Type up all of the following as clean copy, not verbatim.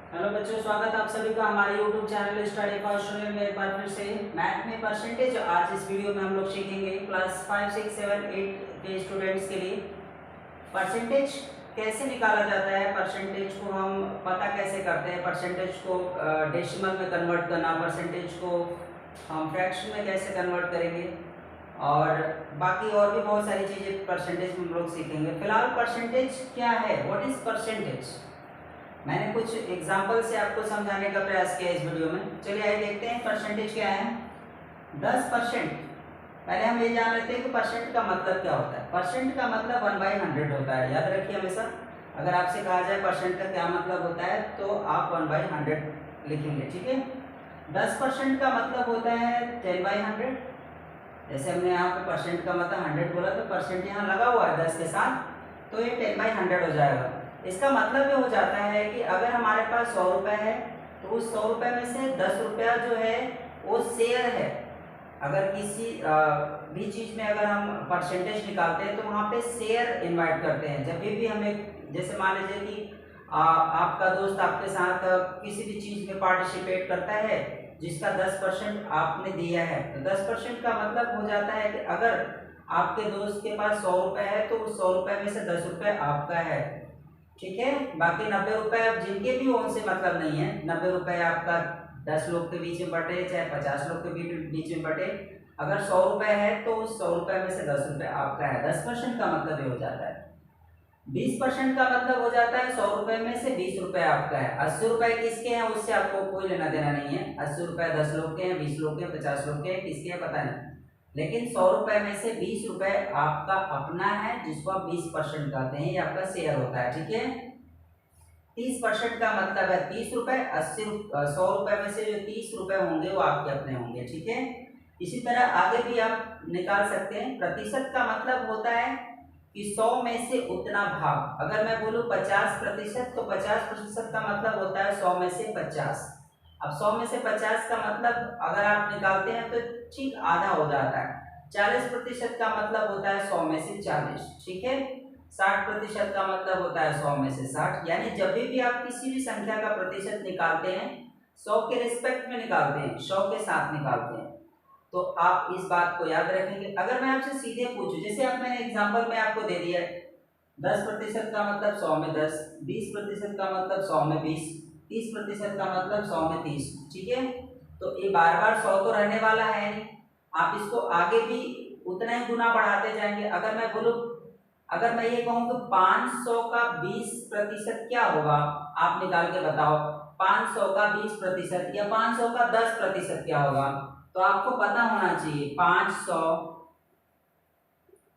Hello बच्चों, स्वागत है आप सभी का हमारे YouTube channel study for student में एक बार फिर से मैथ में परसेंटेज। आज इस वीडियो में हम लोग सीखेंगे क्लास 5, 6, 7, 8 के स्टूडेंट्स के लिए परसेंटेज कैसे निकाला जाता है, परसेंटेज को हम पता कैसे करते हैं, परसेंटेज को डेसिमल में कन्वर्ट करना, परसेंटेज को हम फ्रैक्शन में कैसे कन्वर्ट करेंगे और बाकी और भी बहुत सारी चीज़ें परसेंटेज में हम लोग सीखेंगे। फिलहाल परसेंटेज क्या है, व्हाट इज़ परसेंटेज, मैंने कुछ एग्जाम्पल से आपको समझाने का प्रयास किया इस वीडियो में। चलिए आइए देखते हैं परसेंटेज क्या है। 10%। पहले हम ये जान लेते हैं कि परसेंट का मतलब क्या होता है। परसेंट का मतलब 1/100 होता है, याद रखिए हमेशा। अगर आपसे कहा जाए परसेंट का क्या मतलब होता है तो आप 1/100 लिखेंगे, ठीक है। 10% का मतलब होता है 10/100। जैसे हमने यहाँ पे परसेंट का मतलब 100 बोला तो परसेंट यहाँ लगा हुआ है 10 के साथ, तो ये 10/100 हो जाएगा। इसका मतलब ये हो जाता है कि अगर हमारे पास 100 रुपये है तो उस 100 रुपये में से 10 रुपया जो है वो शेयर है। अगर किसी भी चीज़ में अगर हम परसेंटेज निकालते हैं तो वहाँ पे शेयर इन्वाइट करते हैं। जब भी हमें, जैसे मान लीजिए कि आपका दोस्त आपके साथ किसी भी चीज़ में पार्टिसिपेट करता है जिसका 10% आपने दिया है, तो 10% का मतलब हो जाता है कि अगर आपके दोस्त के पास 100 रुपये है तो उस 100 रुपये में से 10 रुपये आपका है, ठीक है। बाकी 90 रुपये जिनके भी हो उनसे मतलब नहीं है। 90 रुपये आपका 10 लोग के बीच में बटे चाहे 50 लोग के बीच में बटे, अगर 100 रुपये है तो उस 100 रुपये में से 10 रुपये आपका है। 10% का मतलब ये हो जाता है। 20% का मतलब हो जाता है 100 रुपये में से 20 रुपये आपका है। 80 रुपये किसके हैं उससे आपको कोई लेना देना नहीं है। 80 रुपये 10 लोग के हैं, 20 लोग के हैं, 50 लोग के हैं, किसके हैं पता नहीं। लेकिन 100 रुपये में से 20 रुपये आपका अपना है, जिसको आप 20% कहते हैं, ये आपका शेयर होता है, ठीक है। 30% का मतलब है 30 रुपये। 100 रुपये में से जो 30 रुपये होंगे वो आपके अपने होंगे, ठीक है। इसी तरह आगे भी आप निकाल सकते हैं। प्रतिशत का मतलब होता है कि 100 में से उतना भाग। अगर मैं बोलूँ 50% तो 50% का मतलब होता है 100 में से 50। अब 100 में से 50 का मतलब अगर आप निकालते हैं तो ठीक आधा हो जाता है। 40% का मतलब होता है 100 में से 40, ठीक है। 60% का मतलब होता है 100 में से 60। यानी जब भी आप किसी भी संख्या का प्रतिशत निकालते हैं 100 के रिस्पेक्ट में निकालते हैं, 100 के साथ निकालते हैं। तो आप इस बात को याद रखेंगे। अगर मैं आपसे सीधे पूछूं, जैसे आप मैंने एग्जांपल में आपको दे दिया है, 10% का मतलब 100 में 10, 20% का मतलब 100 में 20, 30% का मतलब 100 में 30, ठीक है। तो ये बार बार 100 तो रहने वाला है नहीं, आप इसको आगे भी उतना ही गुना बढ़ाते जाएंगे। अगर मैं बोलूँ, अगर मैं ये कहूँ कि 500 का 20% क्या होगा, आप निकाल के बताओ। 500 का 20% या 500 का 10% क्या होगा, तो आपको पता होना चाहिए 500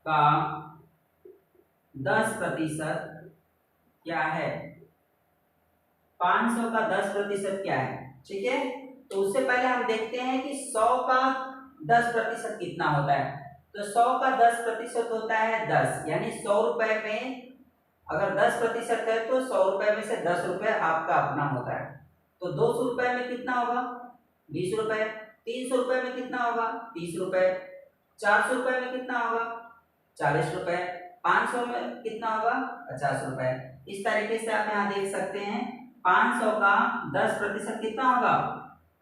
का 10% क्या है, 500 का 10% क्या है, ठीक है। तो उससे पहले हम देखते हैं कि 100 का 10% कितना होता है। तो 100 का 10% होता है 10, यानी 100 रुपए में अगर 10% है तो 100 रुपए में से 10 रुपए आपका अपना होता है। तो 200 रुपए में कितना होगा, 20 रुपए। 300 रुपए में कितना होगा, 30 रुपए। 400 रुपए में कितना होगा, 40 रुपए। 500 में कितना होगा, 50 रुपए। इस तरीके से आप यहाँ देख सकते हैं 500 का 10% कितना होगा,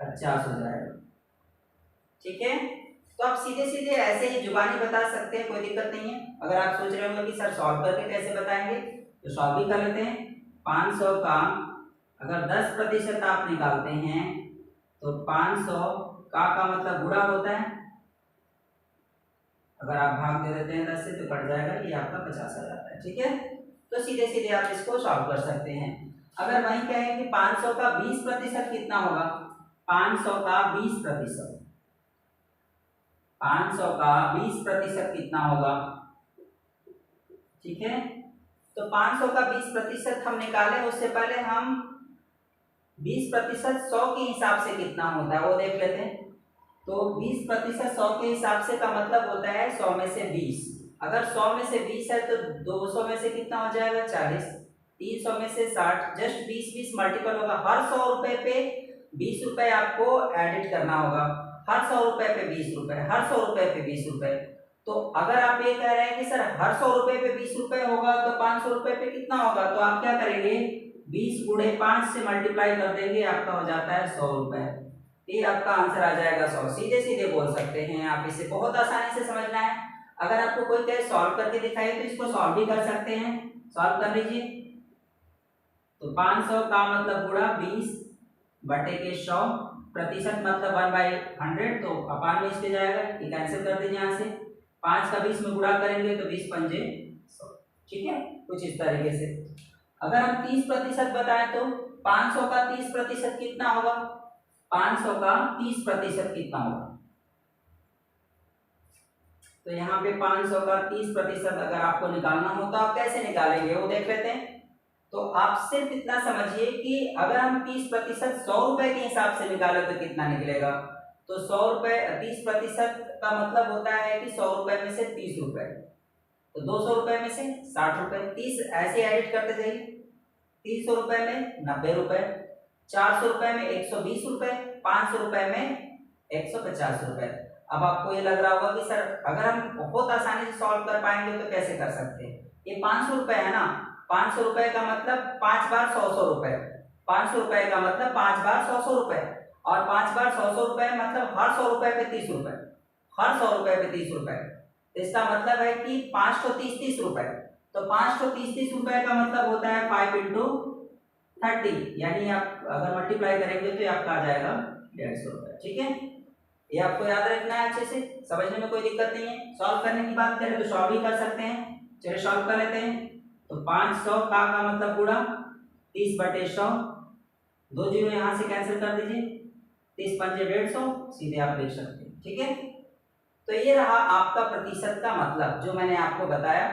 50 हो जाएगा, ठीक है। तो आप सीधे सीधे ऐसे ही जुबानी बता सकते हैं, कोई दिक्कत नहीं है। अगर आप सोच रहे होंगे कि सर सॉल्व करके कैसे बताएंगे, तो सॉल्व भी कर लेते हैं। 500 का अगर 10% आप निकालते हैं तो 500 का मतलब गुणा होता है। अगर आप भाग दे देते हैं 10 से तो कट जाएगा, ये आपका 50 आ जाता है, ठीक है। तो सीधे सीधे आप इसको सॉल्व कर सकते हैं। अगर वही कहें कि 500 का 20% कितना होगा, 500 का 20%, 500 का 20% कितना होगा, ठीक है। तो 500 का 20% हम निकालें उससे पहले हम 20% 100 के हिसाब से कितना होता है वो देख लेते हैं। तो 20% 100 के हिसाब से का मतलब होता है 100 में से 20। अगर 100 में से 20 है तो 200 में से कितना हो जाएगा, 40। 300 में से 60, जस्ट 20 मल्टीपल होगा। हर 100 रुपए पे 20 रुपए आपको एडिट करना होगा। हर 100 रुपए पे 20 रुपए, हर 100 रुपए पे 20 रुपए। तो अगर आप ये कह रहे हैं कि सर हर 100 रुपए पे 20 रुपए होगा तो 500 रुपए पे कितना होगा, तो आप क्या करेंगे, 20 गुणे 5 से मल्टीप्लाई कर देंगे, आपका हो जाता है 100 रुपए। ये आपका आंसर आ जाएगा 100। सीधे सीधे बोल सकते हैं आप, इसे बहुत आसानी से समझना है। अगर आपको कोई कहे सॉल्व करके दिखाइए तो इसको सॉल्व भी कर सकते हैं। सॉल्व कर लीजिए। तो 500 का मतलब गुणा 20 बटे के 100, प्रतिशत मतलब 1/100, तो अपान में इसके जाएगा, ये कैंसिल कर दीजिए यहाँ से। 5 का 20 में गुणा करेंगे तो 20 पंजे 100। ठीक है, कुछ इस तरीके से। अगर हम 30% बताएं तो 500 का 30% कितना होगा? 500 का 30% कितना होगा? तो यहाँ पे 500 का 30% अगर आपको निकालना हो तो आप कैसे निकालेंगे वो देख लेते हैं। तो आप सिर्फ इतना समझिए कि अगर हम 30% 100 रुपए के हिसाब से निकाले तो कितना निकलेगा। तो 100 रुपए 30% का मतलब होता है कि 100 रुपए में से 30 रुपए, तो 200 रुपए में से 60 रुपए, 30 ऐसे एडिट करते जाइए। 300 रुपए में 90 रुपए, 400 रुपए में 120 रुपए, 500 रुपए में 150 रुपए। अब आपको ये लग रहा होगा कि सर अगर हम बहुत आसानी से सॉल्व कर पाएंगे तो कैसे कर सकते हैं? ये 500 रुपए है ना, 500 रुपए का मतलब 5 बार 100 रुपए, 500 रुपए का मतलब 5 बार 100 रुपए, और 5 बार 100 रुपए मतलब हर 100 रुपए पे 30 रुपए, हर 100 रुपए पे 30 रुपए। इसका मतलब है कि 5 तो 30 रुपए, तो 5 तो 30 रुपए का मतलब होता है 5 इंटू 30, यानी आप अगर मल्टीप्लाई करेंगे तो ये आपका आ जाएगा 150 रुपए। ठीक है, ये आपको याद रखना है, अच्छे से समझने में कोई दिक्कत नहीं है। सॉल्व करने की बात करें तो सॉल्व भी कर सकते हैं। चलिए सॉल्व कर लेते हैं। तो 500 का मतलब पूरा 30 बटे 100, 2 जीरो यहाँ से कैंसिल कर दीजिए, 30 पंजे 150, सीधे आप लिख सकते हैं। ठीक है, तो ये रहा आपका प्रतिशत का मतलब जो मैंने आपको बताया।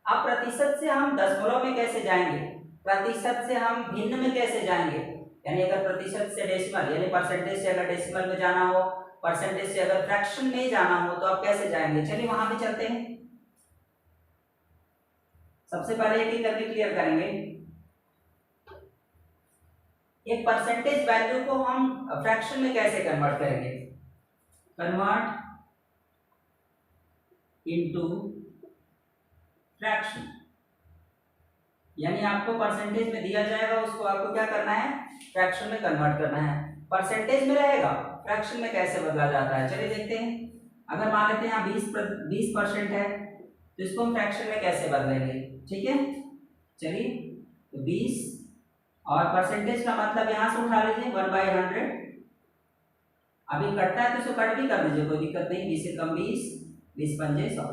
अब प्रतिशत से हम दशमलव में कैसे जाएंगे, प्रतिशत से हम भिन्न में कैसे जाएंगे, यानी अगर प्रतिशत से डेसिमल यानी परसेंटेज से अगर डेसिमल में जाना हो, परसेंटेज से अगर फ्रैक्शन में जाना हो तो आप कैसे जाएंगे? चलिए वहां भी चलते हैं। सबसे पहले एक करके क्लियर करेंगे। एक परसेंटेज वैल्यू को हम फ्रैक्शन में कैसे कन्वर्ट करेंगे? कन्वर्ट इनटू फ्रैक्शन, यानी आपको परसेंटेज में दिया जाएगा, उसको आपको क्या करना है? फ्रैक्शन में कन्वर्ट करना है। परसेंटेज में रहेगा, फ्रैक्शन में कैसे बदला जाता है चलिए देखते हैं। अगर मान लेते हैं यहाँ 20% है तो इसको हम फ्रैक्शन में कैसे बदलेंगे? ठीक है, चलिए तो 20 और परसेंटेज का मतलब यहाँ से उठा लीजिए 1/100। अभी कटता है तो इसको कट भी कर दीजिए, कोई दिक्कत नहीं। 20 से कम 20, 20 पंजे 100,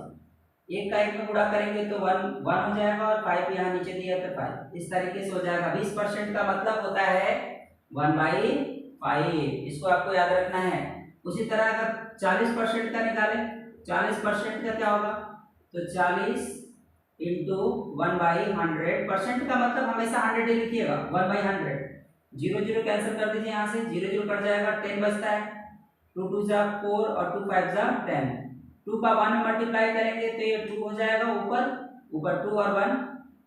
एक का एक में गुणा करेंगे तो 1 हो जाएगा, और 5 यहाँ नीचे दिया तो 5, इस तरीके से हो जाएगा। 20% का मतलब होता है 1/5, इसको आपको याद रखना है। उसी तरह अगर 40% का निकालें, 40% का क्या होगा? तो 40 इंटू 1/100, का मतलब हमेशा 100 ही लिखिएगा, 1/100। 0 0 कैंसिल कर दीजिए, यहाँ से 0 0 कट जाएगा, 10 बचता है, 2 2 जा 4 और 2 5 जा 10। 2 का 1 में मल्टीप्लाई करेंगे तो ये 2 हो जाएगा, ऊपर 2 और 1,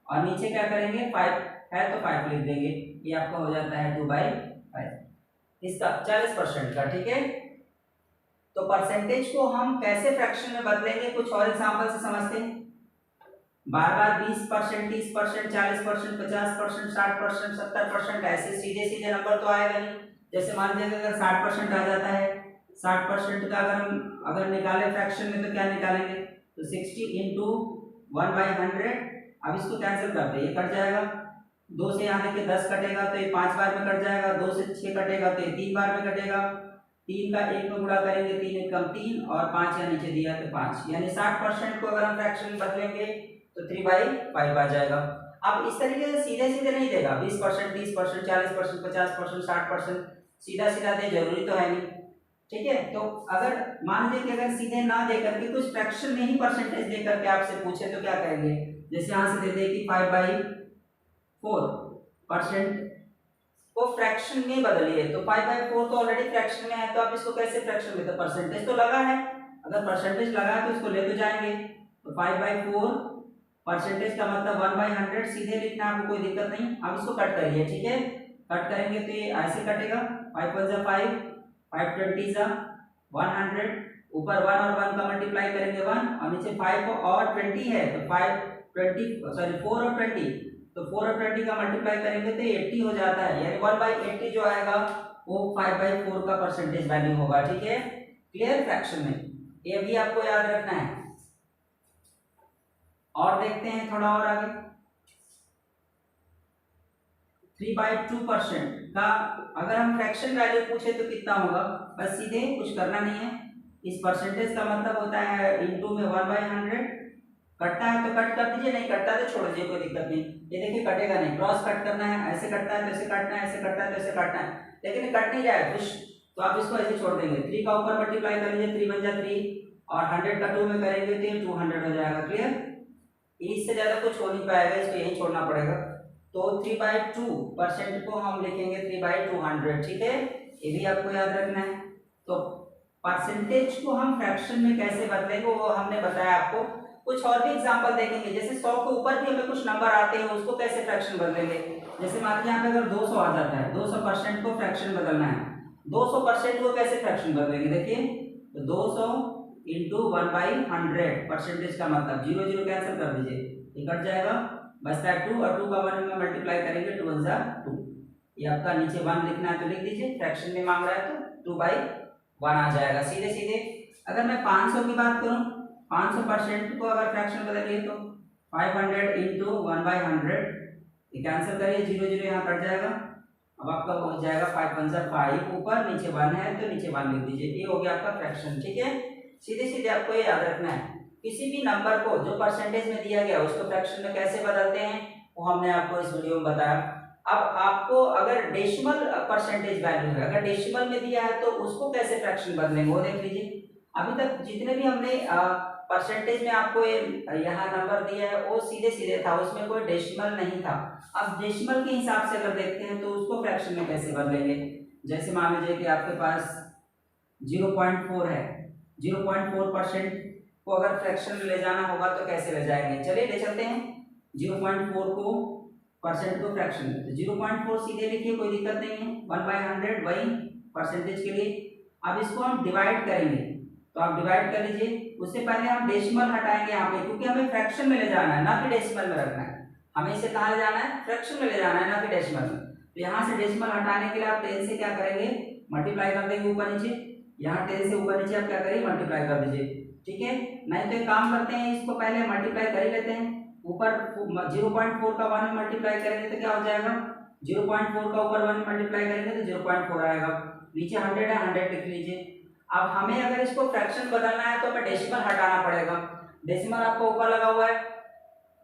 और नीचे क्या करेंगे? 5 है तो 5 लिख देंगे, ये आपका हो जाता है 2/5 इसका 40% का। ठीक है, तो परसेंटेज को हम कैसे फ्रैक्शन में बदलेंगे कुछ और एग्जांपल से समझते हैं। बार 20%, 30%, 40%, 50%, 60%, 70%, ऐसे सीधे सीधे नंबर तो आएगा नहीं। जैसे मान लीजिए अगर 60% आ जाता है, 60% का अगर निकाले फ्रैक्शन में तो क्या निकालेंगे? तो 60 इंटू 1/100। अब इसको कैंसिल करते हैं, ये कट जाएगा, 2 से यहाँ देखिए 10 कटेगा तो ये 5 बार में कट जाएगा, 2 से 6 कटेगा तो ये 3 बार में कटेगा, 3 का 1 में गुणा करेंगे, 3 1 कम 3, और 5 यहाँ नीचे दिया तो 5, यानी 60% को अगर हम फ्रैक्शन में बदलेंगे तो 3/5 आ जाएगा। अब इस तरीके से सीधे सीधे नहीं देगा, 20%, 30%, 40%, 50%, 60% सीधा सीधा दे, जरूरी तो है नहीं। ठीक है, तो अगर मान लीजिए कि अगर सीधे ना दे करके कुछ फ्रैक्शन में ही परसेंटेज दे करके आपसे पूछे तो क्या करेंगे? जैसे यहाँ से दे दे कि 5/4% को फ्रैक्शन में बदलिए, तो 5/4 तो ऑलरेडी फ्रैक्शन में है, तो आप इसको कैसे फ्रैक्शन में? तो परसेंटेज तो लगा है, अगर परसेंटेज लगा है तो इसको ले तो जाएंगे। तो 5/4 परसेंटेज का मतलब 1/100 सीधे लिखना, आपको कोई दिक्कत नहीं। अब इसको कट करिए, ठीक है, कट करेंगे तो ये ऐसे कटेगा, 5 1 5, 5 20 जा 100, ऊपर 1 और 1 का मल्टीप्लाई करेंगे 1, और नीचे 5 और 20 है तो 4 और 20 तो 4 और 20 का मल्टीप्लाई करेंगे तो 80 हो जाता है, यानी 1/80 जो आएगा वो 5/4 का परसेंटेज वैल्यू होगा। ठीक है, क्लियर फ्रैक्शन में, ये भी आपको याद रखना है। और देखते हैं थोड़ा और आगे, 3/2% का अगर हम फ्रैक्शन वैल्यू पूछे तो कितना होगा, बस सीधे कुछ करना नहीं है, इस परसेंटेज का मतलब होता है इनटू में 1/100, कटता है तो कट कर दीजिए, नहीं कटता है तो छोड़ दीजिए, कोई दिक्कत नहीं। ये देखिए कटेगा नहीं, क्रॉस कट करना है, ऐसे कटता है तो ऐसे काटना है, ऐसे कटता है तो ऐसे काटना है, लेकिन कट नहीं जाए कुछ, तो आप इसको ऐसे छोड़ देंगे। 3 का ऊपर मल्टीप्लाई कर लीजिए, 3 बन जा 3, और 100 का 2 में करेंगे तो 200 हो जाएगा। क्लियर, इससे ज्यादा कुछ हो नहीं पाएगा, इसको यही छोड़ना पड़ेगा। तो 3/2% को हम लिखेंगे 3/200। ठीक है, ये भी आपको याद रखना है। तो परसेंटेज को हम फ्रैक्शन में कैसे बदलेंगे वो हमने बताया आपको। कुछ और भी एग्जांपल देखेंगे, जैसे 100 के ऊपर भी हमें कुछ नंबर आते हैं, उसको कैसे फ्रैक्शन बदलेंगे। जैसे मान लीजिए यहाँ पे अगर 200 आ जाता है, 200% को फ्रैक्शन बदलना है, 200% को कैसे फ्रैक्शन बदलेंगे, देखिए तो 200 इंटू 1/100 परसेंटेज का मतलब 0 0 कैंसिल कर दीजिए, ये कट जाएगा, बचता है 2, और 2 का 1 में मल्टीप्लाई करेंगे 2 1 2। ये आपका नीचे 1 लिखना है तो लिख दीजिए, फ्रैक्शन में मांग रहा है तो 2/1 आ जाएगा सीधे सीधे। अगर मैं 500 की बात करूं, 500% को अगर फ्रैक्शन बदलिए तो 500 इंटू 1/100, ये कैंसिल करिए, 0 0 यहाँ कट जाएगा, अब आपका हो जाएगा 5 1 5, ऊपर नीचे 1 है तो नीचे 1 लिख दीजिए, ये हो गया आपका फ्रैक्शन। ठीक है, सीधे सीधे आपको ये याद रखना है, किसी भी नंबर को जो परसेंटेज में दिया गया उसको फ्रैक्शन में कैसे बदलते हैं वो हमने आपको इस वीडियो में बताया। अब आपको अगर डेसिमल परसेंटेज वैल्यू है, अगर डेसिमल में दिया है तो उसको कैसे फ्रैक्शन बदलेंगे वो देख लीजिए। अभी तक जितने भी हमने परसेंटेज में आपको यहाँ नंबर दिया है वो सीधे सीधे था, उसमें कोई डेसिमल नहीं था। अब डेसिमल के हिसाब से अगर देखते हैं तो उसको फ्रैक्शन में कैसे बदलेंगे। जैसे मान लीजिए कि आपके पास 0.4 है, 0.4% को अगर फ्रैक्शन में ले जाना होगा तो कैसे ले जाएंगे, चलिए ले चलते हैं 0.4 को परसेंट को फ्रैक्शन में, तो 0.4 सीधे लिखिए, कोई दिक्कत नहीं है, 1/100 वही परसेंटेज के लिए। अब इसको हम डिवाइड करेंगे, तो आप डिवाइड कर लीजिए, उससे पहले हम डेसिमल हटाएंगे यहाँ पे, क्योंकि हमें फ्रैक्शन में ले जाना है ना कि डेसिमल में रखना है, हमें इसे कहाँ ले जाना है, फ्रैक्शन में ले जाना है ना कि डेसिमल में। तो यहाँ से डेसिमल हटाने के लिए आप 10 से क्या करेंगे, मल्टीप्लाई कर देंगे ऊपर नीचे, यहाँ 10 से ऊपर नीचे आप क्या करेंगे, मल्टीप्लाई कर दीजिए। ठीक है, नहीं तो एक काम करते हैं, इसको पहले मल्टीप्लाई कर ही लेते हैं, ऊपर 0.4 का 1 में मल्टीप्लाई करेंगे तो क्या हो जाएगा, 0.4 का ऊपर 1 में मल्टीप्लाई करेंगे तो 0.4 आएगा, नीचे 100 है 100 लिख लीजिए। अब हमें अगर इसको फ्रैक्शन बदलना है तो हमें डेसिमल हटाना पड़ेगा, डेसिमल आपको ऊपर लगा हुआ है,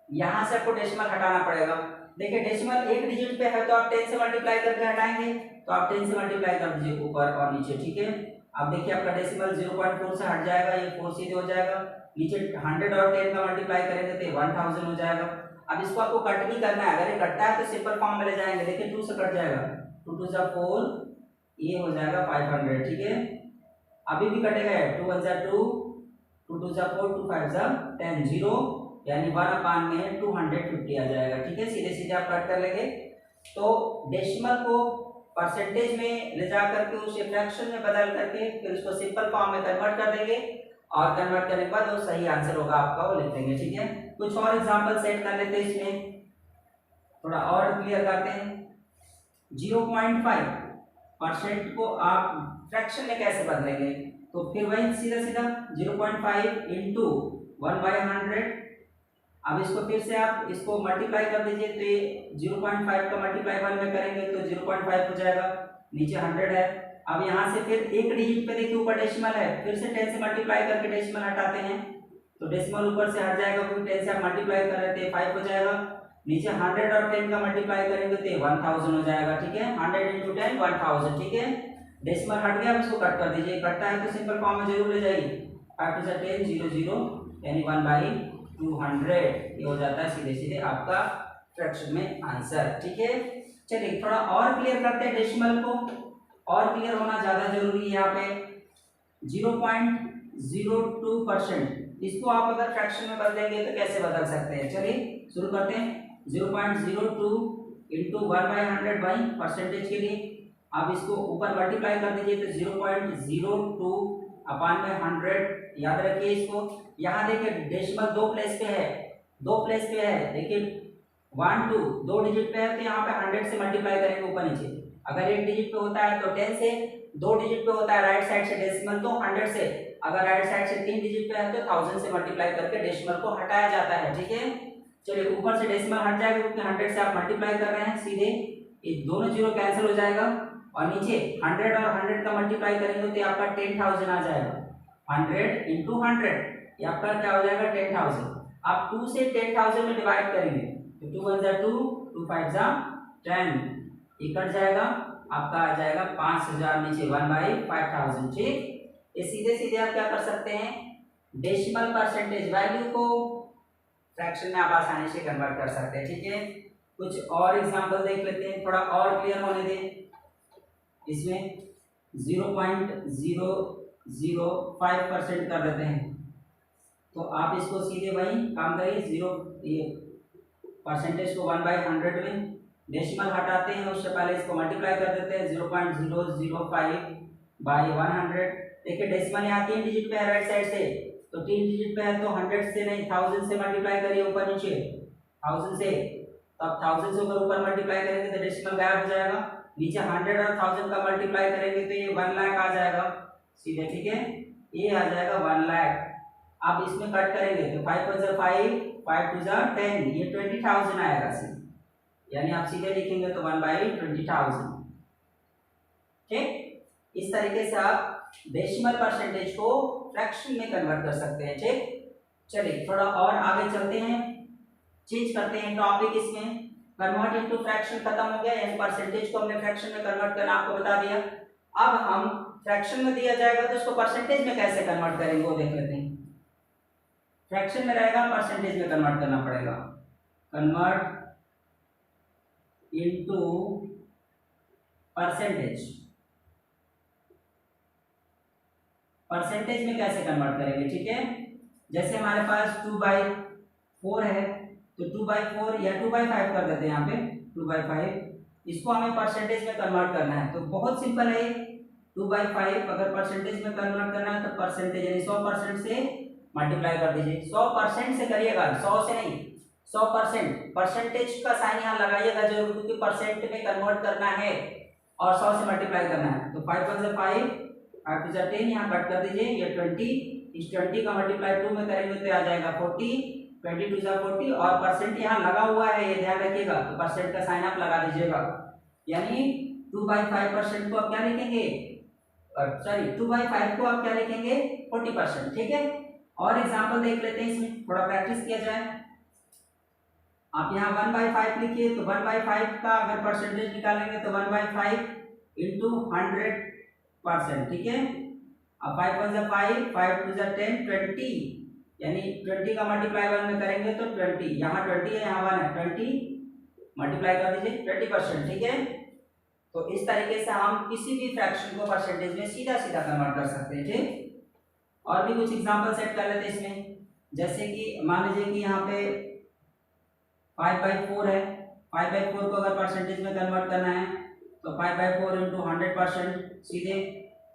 यहाँ से आपको डेसिमल हटाना पड़ेगा। देखिए डेसिमल एक डिजिट पे है तो आप 10 से मल्टीप्लाई करके हटाएंगे, तो आप 10 से मल्टीप्लाई कर दीजिए ऊपर और नीचे। ठीक है, अब देखिए आपका डेसिमल 0.4 से हट जाएगा, ये 4 सीधे हो जाएगा, नीचे 100 और 10 का मल्टीप्लाई करेंगे तो 1000 हो जाएगा। अब इसको आपको कट भी करना है, अगर ये कटता है तो सिंपल फॉर्म में ले जाएंगे, देखिए 2 से कट जाएगा, 2 2 4, ये हो जाएगा 500। ठीक है, अभी भी कटेगा, 2 1 2, 2 2 4, 2 5 10, 0 यानी 1/250 आ जाएगा। ठीक है, सीधे सीधे आप कट कर लेंगे। तो डेसिमल को परसेंटेज में ले जा करके उसे फ्रैक्शन में बदल करके फिर उसको सिंपल फॉर्म में कन्वर्ट कर देंगे, और कन्वर्ट करने के बाद वो सही आंसर होगा आपका, वो लिख देंगे। ठीक है, कुछ और एग्जांपल सेट कर लेते हैं, इसमें थोड़ा और क्लियर करते हैं। 0.5% को आप फ्रैक्शन में कैसे बदलेंगे, तो फिर वही सीधा सीधा 0.5 इंटू 1/100, अब इसको फिर से आप इसको मल्टीप्लाई कर दीजिए, तो ये 0.5 का मल्टीप्लाई 1 में करेंगे तो 0.5 हो जाएगा, नीचे 100 है। अब यहाँ से फिर एक डिजिट पे देखिए ऊपर डेसिमल है, फिर से 10 से मल्टीप्लाई करके डेसिमल हटाते हैं, तो डेसिमल ऊपर से हट जाएगा, क्योंकि 10 से आप मल्टीप्लाई कर रहे थे 5 हो जाएगा, नीचे 100 और 10 का मल्टीप्लाई करेंगे तो 1000 हो जाएगा। ठीक है, 100 इंटू 10 1000। ठीक है, डेसिमल हट गया, अब इसको कट कर दीजिए, कटता है तो सिंपल फॉर्म में जरूर ले जाइए, 5 2 10 0 0 यानी 1/200, ये हो जाता है सीधे सीधे आपका फ्रैक्शन में आंसर। ठीक है, चलिए थोड़ा और क्लियर करते हैं डेसिमल को, और क्लियर होना ज्यादा जरूरी है यहाँ पे। 0.02%, इसको आप अगर फ्रैक्शन में बदलेंगे तो कैसे बदल सकते हैं, चलिए शुरू करते हैं। 0.02 इंटू 1/100 बाई परसेंटेज के लिए, आप इसको ऊपर मल्टीप्लाई कर दीजिए तो 0.02 अपान में 100, याद रखिए इसको। यहाँ देखिए डेसिमल दो प्लेस पे है, दो प्लेस पे है, देखिए 1 2 दो डिजिट पे है तो यहाँ पे 100 से मल्टीप्लाई करेंगे ऊपर नीचे। अगर एक डिजिट पे होता है तो 10 से, दो डिजिट पे होता है राइट साइड से डेसिमल तो 100 से, अगर राइट साइड से तीन डिजिट पे है तो 1000 से मल्टीप्लाई करके डेसिमल को हटाया जाता है। ठीक है, चलिए ऊपर से डेसिमल हट जाएगा क्योंकि 100 से आप मल्टीप्लाई कर रहे हैं, सीधे ये दोनों जीरो कैंसिल हो जाएगा और नीचे 100 और 100 का मल्टीप्लाई करेंगे तो ये आपका 10,000 आ जाएगा। 100 इंटू 100 ये आपका क्या हो जाएगा 10,000। आप 2 से 10,000 में डिवाइड करेंगे तो 2 1 जा 2, 2 5 जा 10, ये कट जाएगा, आपका आ जाएगा 5000 नीचे 1/5000। ठीक, ये सीधे सीधे आप क्या कर सकते हैं, डेसिमल परसेंटेज वैल्यू को फ्रैक्शन में आप आसानी से कन्वर्ट कर सकते हैं। ठीक है, कुछ और एग्जांपल देख लेते हैं, थोड़ा और क्लियर होने दें। इसमें 0.005% कर देते हैं तो आप इसको सीधे वही काम करिए, जीरो ये परसेंटेज को 1/100 में डेसिमल हटाते हैं, उससे पहले इसको मल्टीप्लाई कर देते हैं 0.005/100। देखिए डेसिमल यहाँ तीन डिजिट पे है राइट साइड से, तो तीन डिजिट पे है तो 100 से नहीं 1000 से मल्टीप्लाई करिए ऊपर नीचे 1000 से, तो आप 1000 से ऊपर मल्टीप्लाई करेंगे तो डेसिमल गायब हो जाएगा, नीचे 100 और 1000 का मल्टीप्लाई करेंगे तो ये 1 लाख आ जाएगा सीधे। ठीक है, ये आ जाएगा 1 लाख। आप इसमें कट करेंगे तो 5 1 जा 5, 5 2 जा 10, ये 20,000 आएगा सीधे, यानी आप सीधे लिखेंगे तो 1/20,000। ठीक, इस तरीके से आप डेसिमल परसेंटेज को फ्रैक्शन में कन्वर्ट कर सकते हैं। ठीक, चलिए थोड़ा और आगे चलते हैं, चेंज करते हैं टॉपिक। इसमें कन्वर्ट इनटू फ्रैक्शन खत्म हो गया, यानी परसेंटेज को हमने फ्रैक्शन में कन्वर्ट करना आपको बता दिया। अब हम फ्रैक्शन में दिया जाएगा तो उसको परसेंटेज में कैसे कन्वर्ट करेंगे वो देख लेते हैं। फ्रैक्शन में रहेगा परसेंटेज में कन्वर्ट करना पड़ेगा, कन्वर्ट इनटू परसेंटेज। परसेंटेज में कैसे कन्वर्ट करेंगे, ठीक है, जैसे हमारे पास 2/4 है तो 2/4 या 2/5 कर देते हैं, यहाँ पे 2/5, इसको हमें परसेंटेज में कन्वर्ट करना है तो बहुत सिंपल है। 2/5 अगर परसेंटेज में कन्वर्ट करना है तो परसेंटेज यानी 100% से मल्टीप्लाई कर दीजिए। 100% से करिएगा, 100 से नहीं, 100%। परसेंटेज का साइन यहाँ लगाइएगा जरूर क्योंकि परसेंट में कन्वर्ट करना है और 100 से मल्टीप्लाई करना है। तो 5 1 5, 5 2 10, यहाँ कट कर दीजिए, ये 20, इस 20 का मल्टीप्लाई 2 में करेंगे तो आ जाएगा 40, 20 2 40 और परसेंट यहाँ लगा हुआ है, ये ध्यान रखिएगा, तो परसेंट का साइन आप लगा दीजिएगा, यानी 2/5% को आप क्या लिखेंगे, सॉरी 2/5 को आप क्या लिखेंगे 40%। ठीक है, और एग्जांपल देख लेते हैं, इसमें थोड़ा प्रैक्टिस किया जाए। आप यहाँ 1/5 लिखिए तो 1/5 का अगर परसेंटेज निकालेंगे तो 1/5 इंटू 100%। ठीक है, अब 5 1 जा 5, 5 2 जा 10, 20, यानी 20 का मल्टीप्लाई 1 में करेंगे तो 20, यहाँ 20 है यहाँ 1 है, 20 मल्टीप्लाई कर दीजिए 20%। ठीक है, तो इस तरीके से हम किसी भी फ्रैक्शन को परसेंटेज में सीधा सीधा कन्वर्ट कर सकते हैं। ठीक, और भी कुछ एग्जांपल सेट कर लेते हैं इसमें, जैसे कि मान लीजिए कि यहाँ पे 5/4 है, 5/4 को अगर परसेंटेज में कन्वर्ट करना है तो 5/4 इंटू 100%, सीधे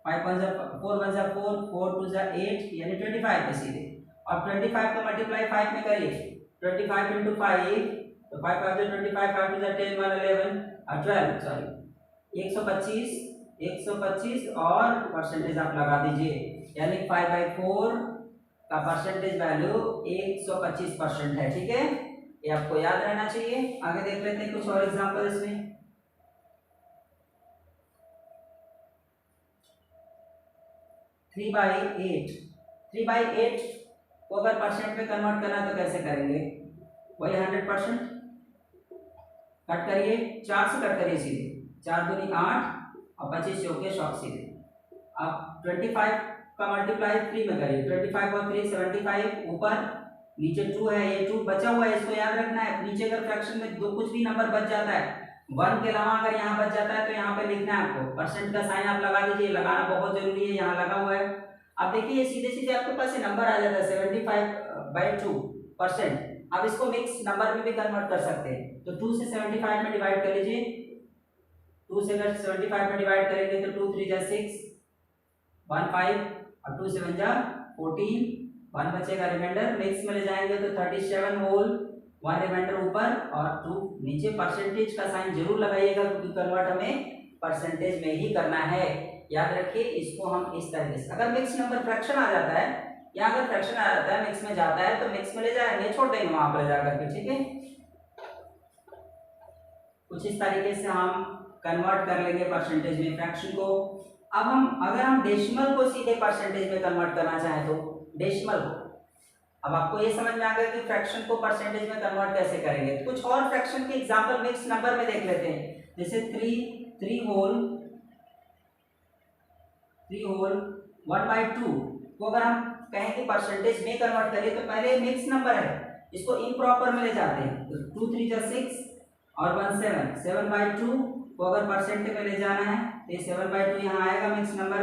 5 1 जा 4 1 जा 4, 4 2 जा 8, यानी 25 है सीधे। अब 25 का मल्टीप्लाई 5 में करिए, 25 इंटू 5, तो 5 5 जा 25, 5 2 जा 10, 1 11 12, सॉरी 125 और परसेंटेज आप लगा दीजिए, यानी 5/4 का परसेंटेज वैल्यू 125% है। ठीक है, ये आपको याद रहना चाहिए। आगे देख लेते हैं कुछ और एग्जांपल इसमें। 3/8 को अगर परसेंट में कन्वर्ट करना है तो कैसे करेंगे, वही 100%, कट करिए 4 से कट करिए सीधे, 4 दूनी 8 और 25 से होके शॉर्ट सीधे। अब 25 का मल्टीप्लाई 3 में करिए, 25 और 3 75, ऊपर नीचे 2 है, ये 2 बचा हुआ है, इसको याद रखना है। नीचे अगर फ्रैक्शन में दो कुछ भी नंबर बच जाता है, 1 के अलावा अगर यहाँ बच जाता है तो यहाँ पे लिखना है आपको, परसेंट का साइन आप लगा दीजिए, लगाना बहुत जरूरी है, यहाँ लगा हुआ है। अब देखिए सीधे सीधे आपके पास नंबर आ जाता है 75/2%। अब इसको मिक्स नंबर में भी कन्वर्ट कर सकते हैं, तो 2 से 75 में डिवाइड कर लीजिए, 2 से अगर 75 में डिवाइड करेंगे तो 2 3 जा 6, 1 5 और 2 7 जा 14, 1 बचेगा रिमाइंडर, मिक्स में ले जाएंगे तो 37 होल 1 रिमाइंडर ऊपर और 2 नीचे। परसेंटेज का साइन जरूर लगाइएगा क्योंकि कन्वर्ट हमें परसेंटेज में ही करना है। याद रखिए इसको हम इस तरीके से, अगर मिक्स नंबर फ्रैक्शन आ जाता है या अगर फ्रैक्शन आ जाता है मिक्स में जाता है तो मिक्स में ले जाएंगे, छोड़ देंगे वहां पर जा करके, ठीक है। कुछ इस तरीके से हम कन्वर्ट कर लेंगे परसेंटेज में फ्रैक्शन को। अब हम अगर हम डेसिमल को सीधे परसेंटेज में कन्वर्ट करना चाहें तो डेसिमल को, अब आपको ये समझ में आ गया कि फ्रैक्शन को परसेंटेज में कन्वर्ट कैसे करेंगे। कुछ और फ्रैक्शन के एग्जांपल मिक्स नंबर में देख लेते हैं, जैसे 3 होल 1/2 को अगर हम कहें कि परसेंटेज में कन्वर्ट करिए तो पहले मिक्स नंबर है, इसको इम्प्रॉपर में ले जाते हैं। तो 2 3 जा 6 और 1 7, 7/2 को अगर परसेंटेज में ले जाना है तो ये 7/2 यहाँ आएगा। मिक्स नंबर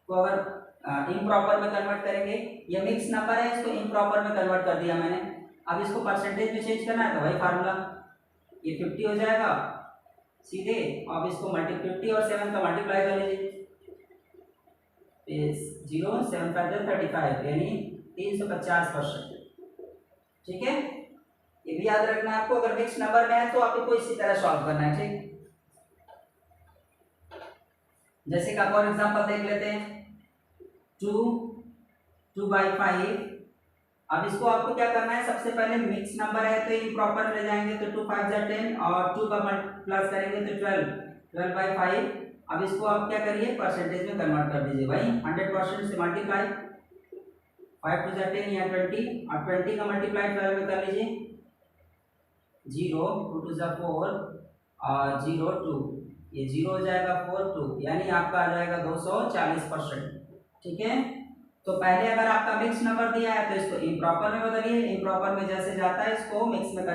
को अगर इम्प्रॉपर में कन्वर्ट करेंगे, ये मिक्स नंबर है, इसको इम्प्रॉपर में कन्वर्ट कर दिया मैंने। अब इसको परसेंटेज में चेंज करना है तो वही फार्मूला, ये 50 हो जाएगा सीधे। अब इसको 50 और 7 का मल्टीप्लाई कर लीजिए, 0 7 5 35 यानी 350%, ठीक है। ये भी याद रखना है आपको, अगर मिक्स नंबर में है तो आपको इसी तरह सॉल्व करना है, ठीक। जैसे कि और एग्जांपल देख लेते हैं, 2/5। अब इसको आपको क्या करना है, सबसे पहले मिक्स नंबर है तो इम्प्रॉपर ले जाएंगे तो 2 5 जा 10 और 2 का प्लस करेंगे तो 12/5। अब इसको आप क्या करिए परसेंटेज में कन्वर्ट कर दीजिए भाई, 100% से मल्टीप्लाई, 5 2 जा 10 या 20 और 20 का मल्टीप्लाई 12 में कर लीजिए, 0 2 2 जा 4 और 0 2, ये 0 हो जाएगा 4 2 यानी आपका आ जाएगा 240%, ठीक है। तो पहले अगर आपका मिक्स नंबर दिया है तो इसको इम्प्रॉपर में बदलिए, इम्प्रॉपर में जैसे जाता है इसको मिक्स में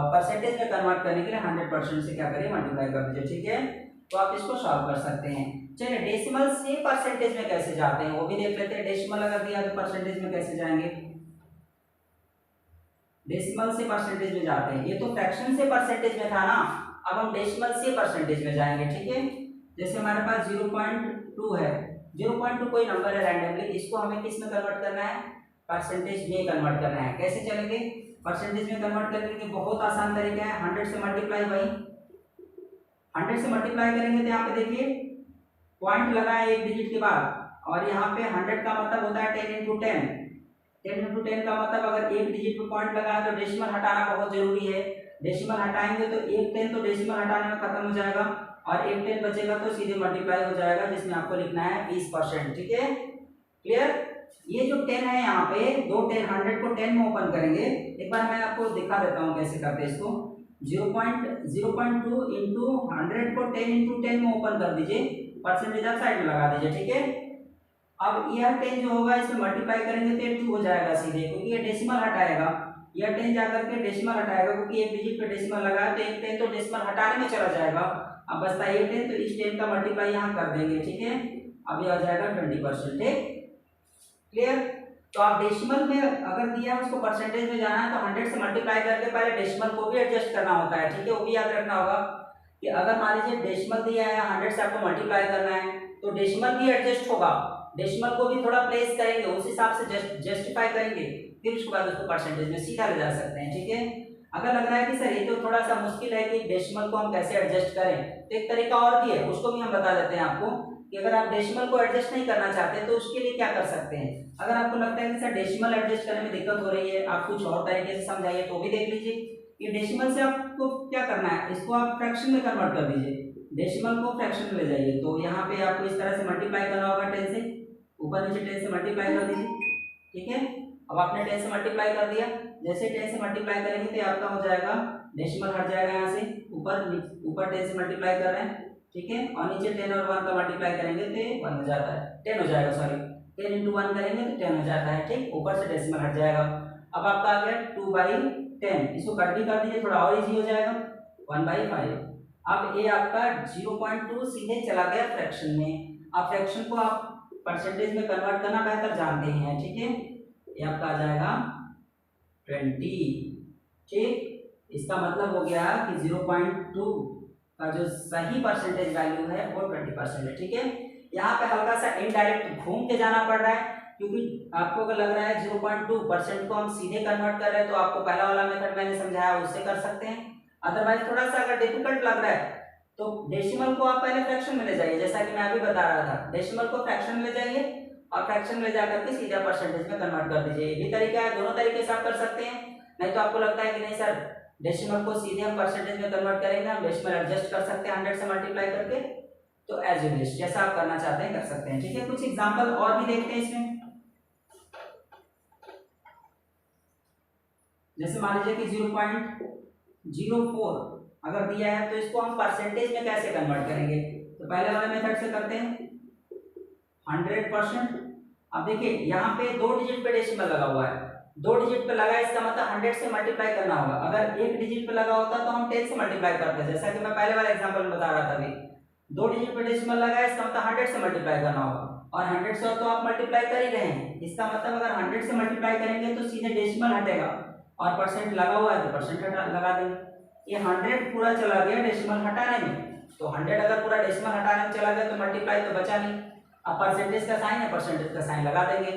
परसेंटेज में कन्वर्ट करने के लिए 100% से क्या करिए मल्टीप्लाई कर दीजिए, ठीक है। तो आप इसको सॉल्व कर सकते हैं। चलिए डेसिमल से परसेंटेज में कैसे जाते हैं वो भी देख लेते हैं। डेसिमल अगर दिया तो परसेंटेज में कैसे जाएंगे, डेसिमल से परसेंटेज में जाते हैं। ये तो फ्रैक्शन से परसेंटेज में था ना, अब हम डेसिमल से परसेंटेज में जाएंगे, ठीक है। जैसे हमारे पास 0.2 है, 0.2 कोई नंबर है रैंडमली, इसको हमें किस में कन्वर्ट करना है, परसेंटेज में कन्वर्ट करना है। कैसे चलेंगे परसेंटेज में कन्वर्ट करने के बहुत आसान तरीका है, 100 से मल्टीप्लाई भाई, 100 से मल्टीप्लाई करेंगे तो यहाँ पे देखिए पॉइंट लगा है एक डिजिट के बाद और यहाँ पे 100 का मतलब होता है 10 × 10, 10 × 10 का मतलब अगर एक डिजिट पे पॉइंट लगा है तो डेसिमल हटाना बहुत जरूरी है। डेसिमल हटाएंगे तो एक 10 तो डेसिमल हटाने में खत्म हो जाएगा और एक 10 बचेगा तो सीधे मल्टीप्लाई हो जाएगा, जिसमें आपको लिखना है 20%, ठीक है। क्लियर। ये जो 10 है यहाँ पे दो 10, 100 को 10 में ओपन करेंगे, एक बार मैं आपको दिखा देता हूँ कैसे करते हैं इसको। 0.2 इंटू 100 को 10 × 10 में ओपन कर दीजिए, परसेंटेज आप साइड में लगा दीजिए, ठीक है। अब यह 10 जो होगा इसमें मल्टीप्लाई करेंगे तो 2 हो जाएगा सीधे, क्योंकि ये डेसिमल हटाएगा, यह 10 जाकर के डेसिमल हटाएगा, क्योंकि एक डिजिट पे डेसिमल लगा है तो एक 10 तो डेसिमल हटाने में चला जाएगा। अब बचता है 10 तो इस 10 का मल्टीप्लाई यहाँ कर देंगे, ठीक है। अब ये आ जाएगा 20%, ठीक। क्लियर। तो आप डेसिमल में अगर दिया है उसको परसेंटेज में जाना है तो 100 से मल्टीप्लाई करके पहले डेसिमल को भी एडजस्ट करना होता है, ठीक है। वो भी याद रखना होगा कि अगर मान लीजिए डेसिमल दिया है 100 से आपको मल्टीप्लाई करना है तो डेसिमल भी एडजस्ट होगा, डेसिमल को भी थोड़ा प्लेस करेंगे, उस हिसाब से जस्टिफाई करेंगे, फिर उसके बाद उसको परसेंटेज में सीधा ले जा सकते हैं, ठीक है। अगर लग रहा है कि सर ये तो थोड़ा सा मुश्किल है कि डेसिमल को हम कैसे एडजस्ट करें, तो एक तरीका और भी है, उसको भी हम बता देते हैं आपको कि अगर आप डेसिमल को एडजस्ट नहीं करना चाहते तो उसके लिए क्या कर सकते हैं। अगर आपको लगता है कि सर डेसिमल एडजस्ट करने में दिक्कत हो रही है, आप कुछ और तरीके से समझाइए तो भी देख लीजिए। ये डेसिमल से आपको क्या करना है, इसको आप फ्रैक्शन में कन्वर्ट कर दीजिए, डेसिमल को फ्रैक्शन में ले जाइए। तो यहाँ पे आपको इस तरह से मल्टीप्लाई करना होगा, 10 से ऊपर नीचे 10 से मल्टीप्लाई कर दीजिए, ठीक है। अब आपने 10 से मल्टीप्लाई कर दिया, जैसे 10 से मल्टीप्लाई करेंगे तो आपका हो जाएगा डेसिमल हट जाएगा, यहाँ से ऊपर 10 से मल्टीप्लाई कर रहे हैं, ठीक है, और नीचे 10 और 1 का मल्टीप्लाई करेंगे तो 1 हो जाता है, 10 हो जाएगा, सॉरी 10 × 1 करेंगे तो 10 हो जाता है, ठीक। ऊपर से डेसिमल हट जाएगा। अब आपका आ गया 2/10, इसको कट भी कर दीजिए, थोड़ा और इजी हो जाएगा, 1/5। अब ये आपका 0.2 सीधे चला गया फ्रैक्शन में। अब फ्रैक्शन को आप परसेंटेज में कन्वर्ट करना बेहतर जानते हैं, ठीक है। ये आपका आ जाएगा 20, ठीक। इसका मतलब हो गया कि 0.2 का जो सही परसेंटेज वैल्यू है वो 20% है, ठीक है। यहाँ पे हल्का सा इनडायरेक्ट घूम के जाना पड़ रहा है, क्योंकि आपको अगर लग रहा है 0.2% को हम सीधे कन्वर्ट कर रहे हैं तो आपको पहला वाला मेथड मैंने समझाया उससे कर सकते हैं। अदरवाइज थोड़ा सा अगर डिफिकल्ट लग रहा है तो डेसिमल को आप पहले फ्रैक्शन में ले जाइए, जैसा कि मैं अभी बता रहा था। डेसिमल को फ्रैक्शन में ले जाइए और फ्रैक्शन में जाकर के सीधा परसेंटेज में कन्वर्ट कर दीजिए। ये भी तरीका है, दोनों तरीके से आप कर सकते हैं। नहीं तो आपको लगता है कि नहीं सर डेसिमल को सीधे हम परसेंटेज में कन्वर्ट करेंगे, हम डेसिमल एडजस्ट कर सकते हैं 100 से मल्टीप्लाई करके, तो एज यू विश, जैसा आप करना चाहते हैं कर सकते हैं। ठीक है, कुछ एग्जांपल और भी देखते हैं इसमें। जैसे मान लीजिए कि 0.04 अगर दिया है तो इसको हम परसेंटेज में कैसे कन्वर्ट करेंगे, तो पहले वाले मेथड से करते हैं 100%। अब देखिए यहाँ पे 2 डिजिट पे डेसिमल लगा हुआ है, 2 डिजिट पे लगा है, इसका मतलब 100 से मल्टीप्लाई करना होगा। अगर 1 डिजिट पे लगा होता तो हम 10 से मल्टीप्लाई करते, जैसा कि मैं पहले वाले एग्जांपल में बता रहा था। अभी 2 डिजिट पे डेसिमल लगा है, इसका मतलब 100 से मल्टीप्लाई करना होगा, और 100 से तो आप मल्टीप्लाई कर ही रहे हैं। इसका मतलब अगर 100 से मल्टीप्लाई करेंगे तो सीधे डेसिमल हटेगा, और परसेंट लगा हुआ है तो परसेंट लगा देंगे। ये 100 पूरा चला गया डेसिमल हटाने में, तो 100 अगर पूरा डेसिमल हटाने में चला गया तो मल्टीप्लाई तो बचा नहीं। अब परसेंटेज का साइन है, परसेंटेज का साइन लगा देंगे।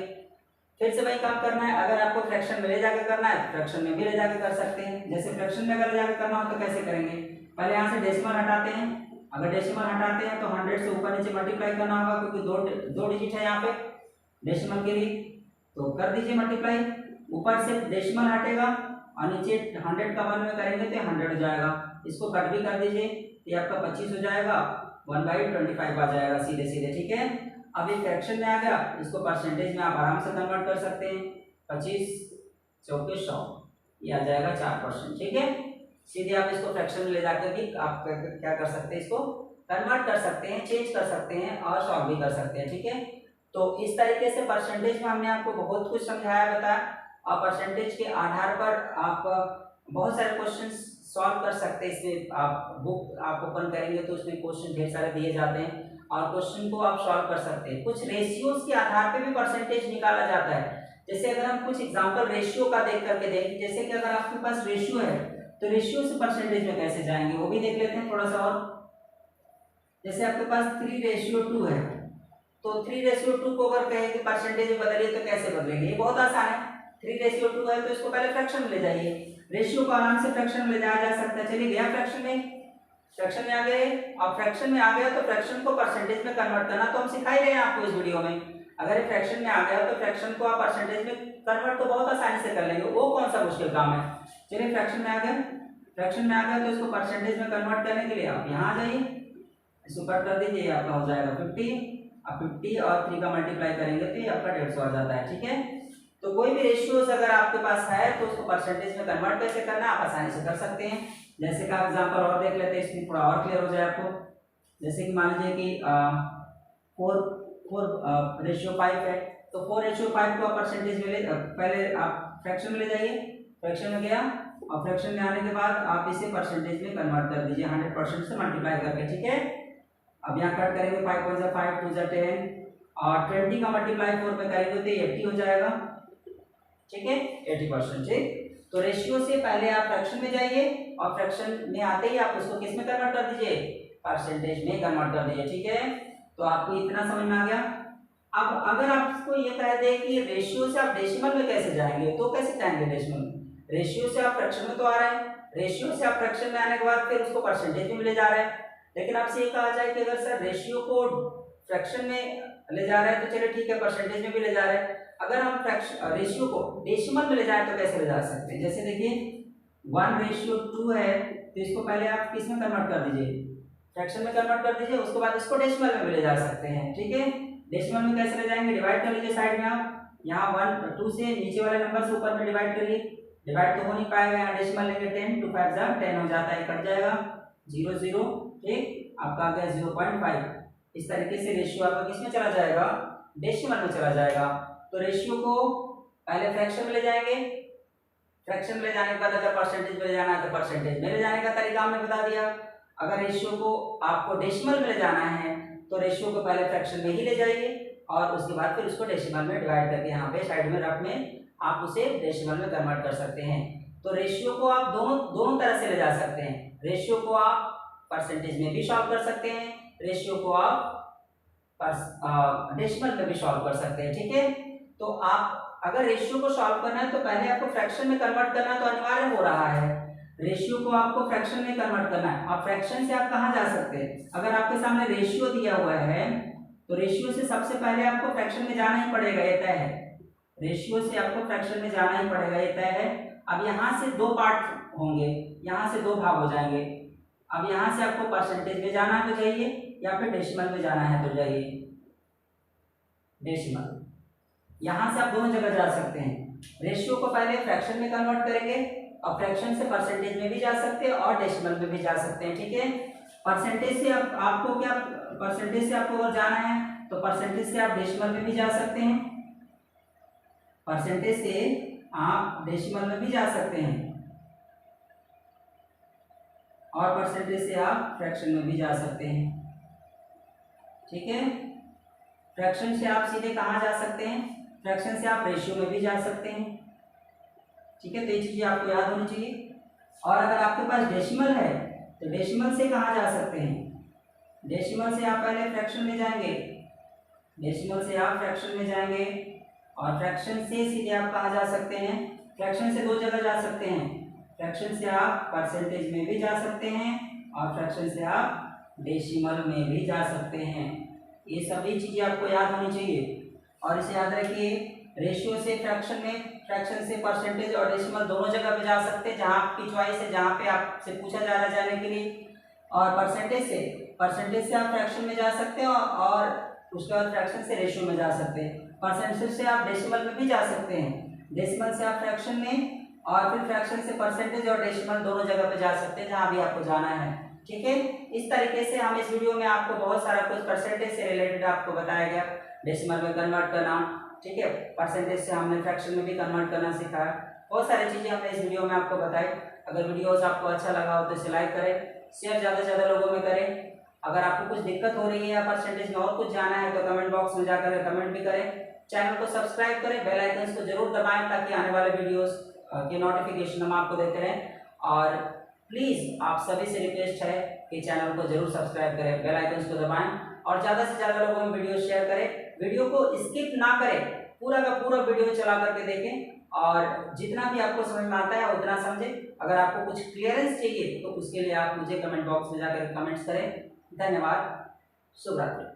फिर से वही काम करना है। अगर आपको फ्रैक्शन में ले जाकर करना है तो फ्रैक्शन में भी ले जाकर कर सकते हैं। जैसे फ्रैक्शन में अगर ले जाकर करना हो तो कैसे करेंगे, पहले यहाँ से डेसिमल हटाते हैं। अगर डेसिमल हटाते हैं तो 100 से ऊपर नीचे मल्टीप्लाई करना होगा, क्योंकि दो डिजिट है यहाँ पे डेसिमल के लिए, तो कर दीजिए मल्टीप्लाई। ऊपर से डेसिमल हटेगा और नीचे 100 का 1 में करेंगे तो 100 हो जाएगा। इसको कट भी कर दीजिए, ये आपका 25 हो जाएगा, 1/25 आ जाएगा सीधे सीधे। ठीक है, अब ये फ्रैक्शन में आ गया, इसको परसेंटेज में आप आराम से कन्वर्ट कर सकते हैं। 25 चौके 100, ये आ जाएगा 4%। ठीक है, सीधे आप इसको फ्रैक्शन में ले जाकर भी आप क्या कर सकते हैं, इसको कन्वर्ट कर सकते हैं, चेंज कर सकते हैं और सॉल्व भी कर सकते हैं। ठीक है, तो इस तरीके से परसेंटेज में हमने आपको बहुत कुछ समझाया, बताया, और परसेंटेज के आधार पर आप बहुत सारे क्वेश्चन सॉल्व कर सकते हैं। इसमें आप बुक आप ओपन करेंगे तो उसमें क्वेश्चन ढेर सारे दिए जाते हैं और क्वेश्चन को आप सॉल्व कर सकते हैं। कुछ रेशियोज के आधार पे भी परसेंटेज निकाला जाता है। जैसे अगर हम कुछ एग्जांपल रेशियो का देख करके देखें, जैसे कि अगर आपके पास रेशियो है तो रेशियो से परसेंटेज में कैसे जाएंगे वो भी देख लेते हैं थोड़ा सा। और जैसे आपके पास 3:2 है, तो 3:2 को अगर कहें कि परसेंटेज में बदलिए तो कैसे बदलेंगे, ये बहुत आसान है। 3:2 है तो इसको पहले फ्रैक्शन में ले जाइए, रेशियो को आराम से फ्रैक्शन में ले जाया जा सकता है। चलिए गया फ्रैक्शन में आ गए। अब फ्रैक्शन में आ गया तो फ्रैक्शन को परसेंटेज में कन्वर्ट करना तो हम सिखा ही रहे हैं आपको इस वीडियो में। अगर ये फ्रैक्शन में आ गया तो फ्रैक्शन को आप परसेंटेज में कन्वर्ट तो बहुत आसानी से कर लेंगे, वो कौन सा मुश्किल काम है। चलिए फ्रैक्शन में आ गया तो इसको परसेंटेज में कन्वर्ट करने के लिए आप यहाँ आ जाइए, इसको कट कर दीजिए, आपका हो जाएगा 50। अब 50 और 3 का मल्टीप्लाई करेंगे तो ये आपका 150 आ जाता है। ठीक है, तो कोई भी रेशियोज अगर आपके पास है तो उसको परसेंटेज में कन्वर्ट कैसे करना आप आसानी से कर सकते हैं। जैसे का एग्जांपल और देख लेते हैं, इसमें थोड़ा और क्लियर हो जाए आपको। जैसे कि मान लीजिए कि 4:5 है, तो 4:5 को आप परसेंटेज में ले, पहले आप फ्रैक्शन में ले जाइए, फ्रैक्शन में गया और फ्रैक्शन में आने के बाद आप इसे परसेंटेज में कन्वर्ट कर दीजिए 100% से मल्टीप्लाई करके। ठीक है, अब यहाँ कट करेंगे, 5 1 5 2 10 और 20 का मल्टीप्लाई 4 में करेंगे तो 80 हो जाएगा। ठीक है, 80%। ठीक, तो रेशियो से पहले आप फ्रैक्शन में जाइए और फ्रैक्शन में आते ही आप उसको किस में कन्वर्ट कर दीजिए, परसेंटेज में कन्वर्ट कर दीजिए। ठीक है, तो आपको इतना समझ में आ गया। अब अगर आपको ये कह दे कि रेशियो से आप डेसिमल में कैसे जाएंगे, तो कैसे जाएंगे डेसिमल में, रेशियो से आप फ्रैक्शन में तो आ रहे हैं, रेशियो से आप फ्रैक्शन में आने के बाद फिर उसको परसेंटेज में ले जा रहे हैं। लेकिन आपसे ये कहा जाए कि अगर सर रेशियो को फ्रैक्शन में ले जा रहे हैं तो चलिए ठीक है, परसेंटेज में भी ले जा रहे हैं। अगर हम फ्रैक्शन रेशियो को डेसिमल में ले जाए तो कैसे ले जा सकते हैं, जैसे देखिए 1:2 है तो इसको पहले आप किस में कन्वर्ट कर दीजिए, फ्रैक्शन में कन्वर्ट कर दीजिए, उसके बाद इसको डेसिमल में भी ले जा सकते हैं। ठीक है, डेसिमल में कैसे ले जाएंगे, डिवाइड कर लीजिए साइड में, आप यहाँ 1 2 से नीचे वाले नंबर से ऊपर में डिवाइड करिए, डिवाइड तो हो नहीं पाएगा, यहाँ डेसिमल लेंगे 10 2 5 10 हो जाता है, कट जाएगा 0 0। ठीक, आपका आ गया 0.5। इस तरीके से रेशियो आपका किस में चला जाएगा, डेसिमल में चला जाएगा। तो रेशियो को पहले फ्रैक्शन में ले जाएंगे, फ्रैक्शन में ले जाने के बाद अगर परसेंटेज में ले जाना है तो परसेंटेज में ले जाने का तरीका हमने बता दिया। अगर रेशियो को आपको डेसिमल में ले जाना है तो रेशियो को पहले फ्रैक्शन में ही ले जाइए और उसके बाद फिर उसको डेसिमल में डिवाइड करके यहाँ पे साइड में रफ में आप उसे डेसिमल में कन्वर्ट कर सकते हैं। तो रेशियो को आप दोनों तरह से ले जा सकते हैं। रेशियो को आप परसेंटेज में भी सॉल्व कर सकते हैं, रेशियो को आप डेसिमल में भी सॉल्व कर सकते हैं। ठीक है, तो आप अगर रेशियो को सॉल्व करना है तो पहले आपको फ्रैक्शन में कन्वर्ट करना तो अनिवार्य हो रहा है। रेशियो को आपको फ्रैक्शन में कन्वर्ट करना है। अब फ्रैक्शन से आप कहाँ जा सकते हैं? अगर आपके सामने रेशियो दिया हुआ है तो रेशियो से सबसे पहले आपको फ्रैक्शन में जाना ही पड़ेगा, ये तय है। रेशियो से आपको फ्रैक्शन में जाना ही पड़ेगा, ये तय है। अब यहाँ से दो पार्ट होंगे, यहाँ से दो भाग हो जाएंगे। अब यहाँ से आपको परसेंटेज में जाना है तो जाइए, या फिर डेसिमल में जाना है तो जाइए। डेसिमल, यहाँ से आप दोनों जगह जा सकते हैं। रेशियो को पहले फ्रैक्शन में कन्वर्ट करेंगे और फ्रैक्शन से परसेंटेज में भी जा सकते हैं और डेसिमल में भी जा सकते हैं, ठीक है। परसेंटेज से आपको क्या, परसेंटेज से आपको अगर जाना है तो परसेंटेज से आप डेसिमल में भी जा सकते हैं, परसेंटेज से आप डेसिमल में भी जा सकते हैं और परसेंटेज से आप फ्रैक्शन में भी जा सकते हैं, ठीक है। फ्रैक्शन से आप सीधे कहाँ जा सकते हैं? फ्रैक्शन से आप रेशियो में भी जा सकते हैं, ठीक है। तो ये चीजें आपको याद होनी चाहिए। और अगर आपके पास डेसिमल है तो डेसिमल से कहाँ जा सकते हैं? डेसिमल से आप पहले फ्रैक्शन में जाएंगे, डेसिमल से आप फ्रैक्शन में जाएंगे और फ्रैक्शन से सीधे आप कहाँ जा सकते हैं? फ्रैक्शन से दो जगह जा सकते हैं। फ्रैक्शन से आप परसेंटेज में भी जा सकते हैं और फ्रैक्शन से आप डेसिमल में भी जा सकते हैं। ये सभी चीज़ें आपको याद होनी चाहिए। और इसे याद रखिए, रेशियो से फ्रैक्शन में, फ्रैक्शन से परसेंटेज और डेसिमल दोनों जगह पे जा सकते हैं जहाँ आपकी चॉइस है, जहाँ पे आपसे पूछा जा रहा है जाने के लिए। और परसेंटेज से आप फ्रैक्शन में जा सकते हैं और उसके बाद फ्रैक्शन से रेशियो में जा सकते हैं। परसेंटेज से आप डेसिमल में भी जा सकते हैं, डेसिमल से आप फ्रैक्शन में, और फिर फ्रैक्शन से परसेंटेज और डेसिमल दोनों जगह पे जा सकते हैं जहाँ भी आपको जाना है, ठीक है। इस तरीके से हम इस वीडियो में आपको बहुत सारा कुछ परसेंटेज से रिलेटेड आपको बताया गया, डेसिमल में कन्वर्ट करना, ठीक है। परसेंटेज से हमने फ्रैक्शन में भी कन्वर्ट करना सिखाया। बहुत सारी चीज़ें हमने इस वीडियो में आपको बताई। अगर वीडियोस आपको अच्छा लगा हो तो इसे लाइक करें, शेयर ज़्यादा से ज़्यादा लोगों में करें। अगर आपको कुछ दिक्कत हो रही है या परसेंटेज में और कुछ जाना है तो कमेंट बॉक्स में जाकर कमेंट भी करें। चैनल को सब्सक्राइब करें, बेल आइकन को जरूर दबाएं ताकि आने वाले वीडियोस के नोटिफिकेशन हम आपको देते रहें। और प्लीज़ आप सभी से रिक्वेस्ट है कि चैनल को जरूर सब्सक्राइब करें, बेल आइकन को दबाएं और ज़्यादा से ज़्यादा लोगों में वीडियो शेयर करें। वीडियो को स्किप ना करें, पूरा का पूरा वीडियो चला करके देखें और जितना भी आपको समझ में आता है उतना समझें। अगर आपको कुछ क्लियरेंस चाहिए तो उसके लिए आप मुझे कमेंट बॉक्स में जाकर कमेंट्स करें। धन्यवाद, शुभ रात्रि।